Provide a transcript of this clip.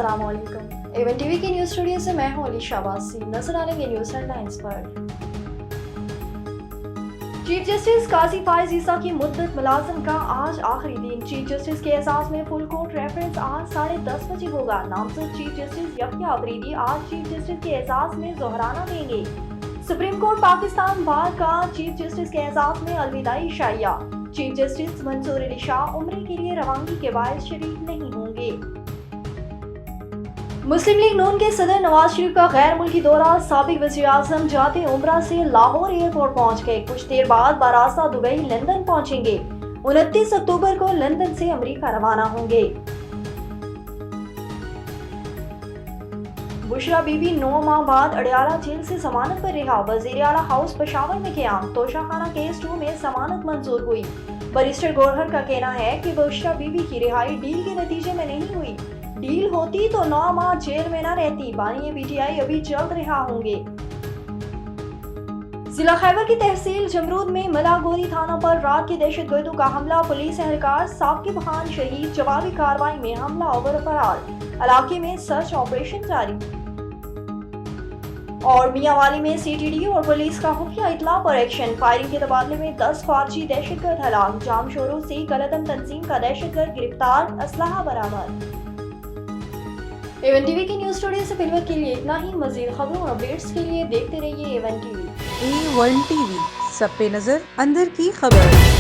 अस्सलाम वालेकुम। Avon TV के न्यूज़ स्टूडियो से मैं हूं अली शाबासी। नजर डालेंगे न्यूज़ हेडलाइंस पर। चीफ जस्टिस काजी फाइज ईसा की मुद्दत मुलाजम का आज आखिरी दिन। चीफ जस्टिस के एजाज में फुल कोर्ट रेफरेंस आज 10:30 बजे होगा। नामजद चीफ जस्टिस यहया अफरीदी आज चीफ जस्टिस के एजाज में जोहराना देंगे। सुप्रीम कोर्ट पाकिस्तान बार का चीफ जस्टिस के एजाज में अलविदाई शाइया। चीफ जस्टिस मंसूर अली शाह उम्रे के लिए रवानगी के बायस शरीक नहीं होंगे। मुस्लिम लीग नून के सदर नवाज शरीफ का गैर मुल्की दौरा। साबिक वज़ीर आज़म जाते उम्रा से लाहौर एयरपोर्ट पहुंच गए। कुछ देर बाद बारास्ता दुबई लंदन पहुंचेंगे। 29 अक्टूबर को लंदन से अमेरिका रवाना होंगे। बुशरा बीबी 9 माह बाद अडयाला जेल से जमानत पर रिहा। वज़ीर आला हाउस पेशावर में क़याम। तोशाखाना केस 2 में जमानत मंजूर हुई। बैरिस्टर गौहर का कहना है कि बुशरा बीबी की रिहाई डील के नतीजे में नहीं हुई। डील होती तो 9 माह जेल में न रहती। बानी पीटीआई अभी जल्द रिहा होंगे। जिला खैबर की तहसील जमरूद में मलागोरी थाना पर रात के दहशतगर्दों का हमला। पुलिस एहलकार साकिब खान शहीद। जवाबी कार्रवाई में हमला और फरार। इलाके में सर्च ऑपरेशन जारी। और मियांवाली में सीटीडी और पुलिस का खुफिया इतला पर एक्शन। फायरिंग के तबादले में 10 खारजी दहशतगर्द हलाक। जाम शोरों से कलदम तंजीम का दहशतगर्द गिरफ्तार। असलहा बरामद। एवन टीवी की न्यूज़ स्टूडियो से फिलहाल के लिए इतना ही। मजीद खबरों और अपडेट्स के लिए देखते रहिए एवन टीवी। A1 TV, सब पे नजर, अंदर की खबर।